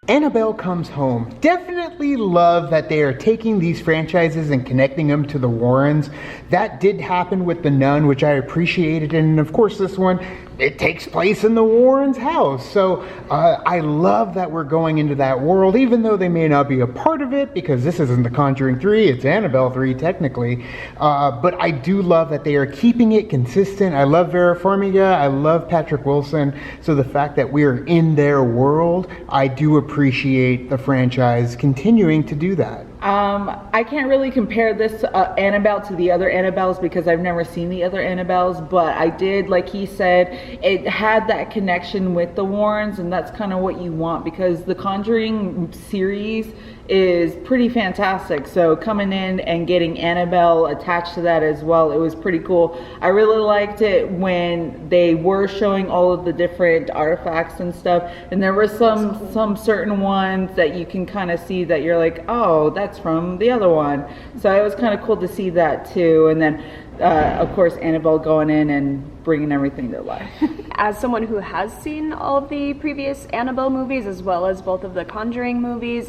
Annabelle Comes Home. Definitely love that they are taking these franchises and connecting them to the Warrens. That did happen with The Nun, which I appreciated, and of course this one, it takes place in the Warrens' house. So I love that we're going into that world, even though they may not be a part of it, because this isn't The Conjuring 3, it's Annabelle 3 technically. But I do love that they are keeping it consistent. I love Vera Farmiga, I love Patrick Wilson, so the fact that we are in their world, I do appreciate the franchise continuing to do that. I can't really compare this Annabelle to the other Annabelles because I've never seen the other Annabelles, but I did, like he said, it had that connection with the Warrens, and that's kind of what you want because the Conjuring series is pretty fantastic. So coming in and getting Annabelle attached to that as well, it was pretty cool. I really liked it when they were showing all of the different artifacts and stuff, and there were some certain ones that you can kind of see that you're like, oh, that's from the other one. So it was kind of cool to see that too. And then of course Annabelle going in and bringing everything to life. As someone who has seen all of the previous Annabelle movies as well as both of the Conjuring movies,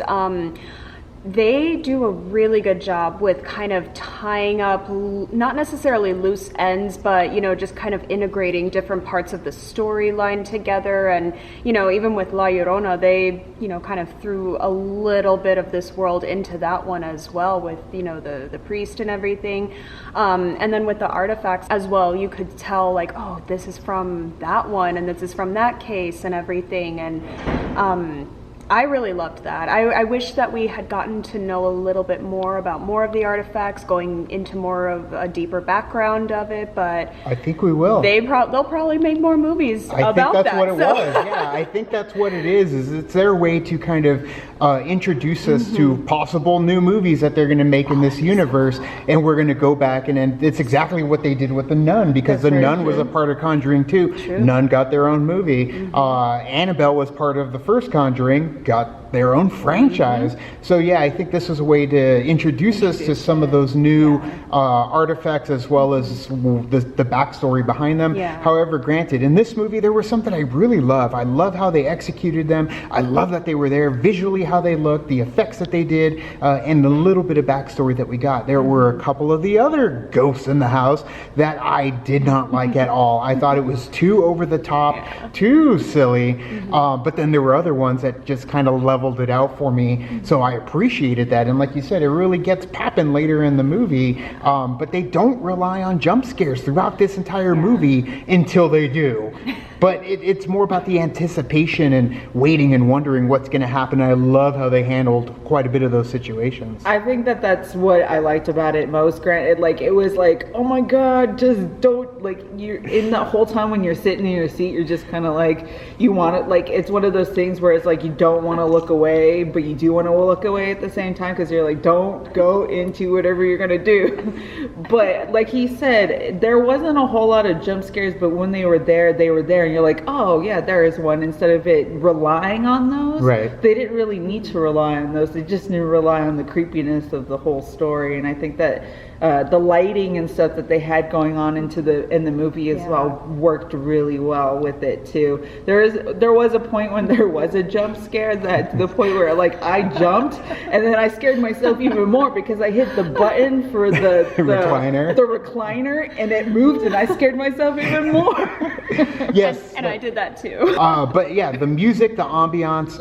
they do a really good job with kind of tying up, not necessarily loose ends, but, you know, just kind of integrating different parts of the storyline together. And, you know, even with La Llorona, they, you know, kind of threw a little bit of this world into that one as well with, you know, the priest and everything. And then with the artifacts as well, you could tell like, oh, this is from that one and this is from that case and everything. And, I really loved that. I wish that we had gotten to know a little bit more about more of the artifacts, going into more of a deeper background of it, but I think we will. They'll probably make more movies about that. I think that's what it was. Yeah, I think that's what it is it's their way to kind of introduce us to possible new movies that they're going to make in this universe, and we're going to go back and it's exactly what they did with The Nun, because The Nun was a part of Conjuring 2. Nun got their own movie. Annabelle was part of the first Conjuring, got their own franchise. So yeah, I think this was a way to introduce us to some of those new artifacts as well as the backstory behind them. However, granted, in this movie there was something I really love. I love how they executed them. I love that they were there visually, how they looked, the effects that they did, and the little bit of backstory that we got. There were a couple of the other ghosts in the house that I did not like at all. I thought it was too over the top, too silly, but then there were other ones that just kind of leveled it out for me, so I appreciated that. And like you said, it really gets popping later in the movie, but they don't rely on jump scares throughout this entire movie until they do. But it's more about the anticipation and waiting and wondering what's going to happen. I love how they handled quite a bit of those situations. I think that's what I liked about it most. Granted, like it was like, oh my god, just don't, like, you're in the whole time when you're sitting in your seat, you're just kind of like, you want it, like it's one of those things where it's like you don't want to look away, but you do want to look away at the same time because you're like, don't go into whatever you're gonna do. But like he said, there wasn't a whole lot of jump scares, but when they were there, and you're like, oh yeah, there is one. Instead of it relying on those, they didn't really need to rely on those. They just need to rely on the creepiness of the whole story. And I think that the lighting and stuff that they had going on in the movie as well worked really well with it too. There was a point when there was a jump scare, that to the point where like I jumped and then I scared myself even more because I hit the button for the recliner and it moved and I scared myself even more. Yes. And I did that too. But yeah, the music, the ambiance,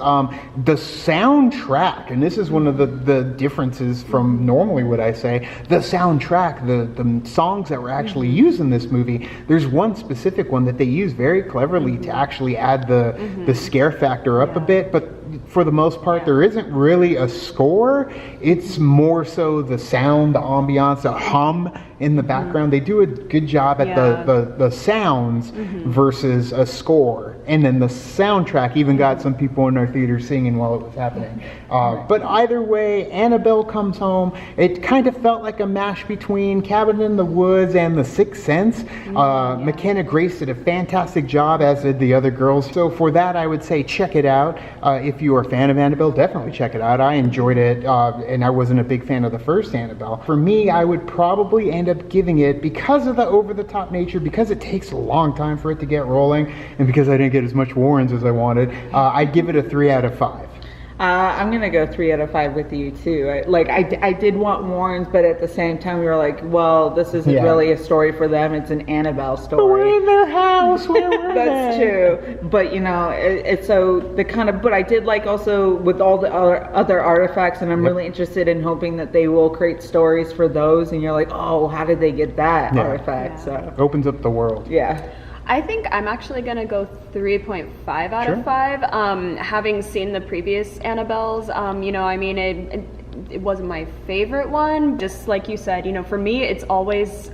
the soundtrack, and this is one of the differences from normally what I say, the soundtrack, the songs that were actually used in this movie. There's one specific one that they use very cleverly to actually add the scare factor up a bit, but for the most part there isn't really a score. It's more so the sound, the ambiance, the hum in the background. They do a good job at the sounds versus a score. And then the soundtrack even got some people in our theater singing while it was happening. But either way, Annabelle Comes Home, it kind of felt like a mash between Cabin in the Woods and The Sixth Sense. McKenna Grace did a fantastic job, as did the other girls. So for that, I would say check it out. If you are a fan of Annabelle, definitely check it out. I enjoyed it, and I wasn't a big fan of the first Annabelle. For me, I would probably end up giving it, because of the over-the-top nature, because it takes a long time for it to get rolling, and because I didn't get as much Warrens as I wanted, I'd give it a 3 out of 5. I'm gonna go 3 out of 5 with you too. I did want Warrens, but at the same time we were like, well, this isn't really a story for them. It's an Annabelle story. But we're in their house. Where were That's they? true. But you know, it's so the kind of. But I did like also with all the other artifacts, and I'm really interested in hoping that they will create stories for those. And you're like, oh, how did they get that artifact? So Opens up the world. yeah. I think I'm actually going to go 3.5 out of 5. Having seen the previous Annabelles, you know, I mean, it wasn't my favorite one. Just like you said, you know, for me, it's always,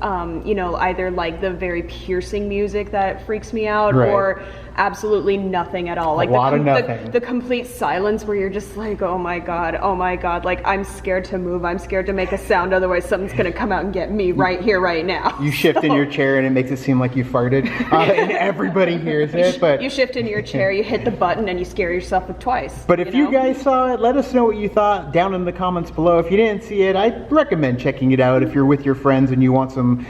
you know, either like the very piercing music that freaks me out or absolutely nothing at all. Like the complete silence where you're just like, oh my god, like I'm scared to move, I'm scared to make a sound, otherwise something's gonna come out and get me right here, right now. You shift in your chair and it makes it seem like you farted, and everybody hears it. But you shift in your chair, you hit the button, and you scare yourself twice. But if you guys saw it, let us know what you thought down in the comments below. If you didn't see it, I'd recommend checking it out if you're with your friends and you want some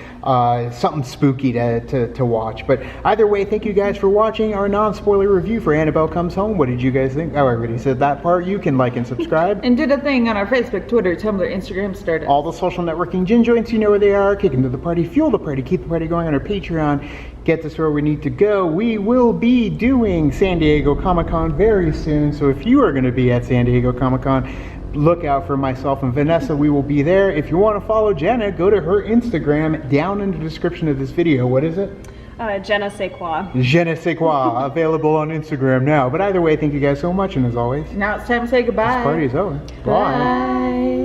something spooky to watch. But either way, thank you guys for watching our non-spoiler review for Annabelle Comes Home. What did you guys think? Oh, I already said that part. You can like and subscribe. And did a thing on our Facebook, Twitter, Tumblr, Instagram, started. All the social networking gin joints, you know where they are. Kick into the party, fuel the party, keep the party going on our Patreon. Get us where we need to go. We will be doing San Diego Comic-Con very soon. So if you are going to be at San Diego Comic-Con, look out for myself and Vanessa. We will be there. If you want to follow Jenna, go to her Instagram down in the description of this video. What is it? Je ne sais quoi. Je ne sais quoi. Available on Instagram now. But either way, thank you guys so much. And as always, Now it's time to say goodbye. this party is over. Bye. Bye.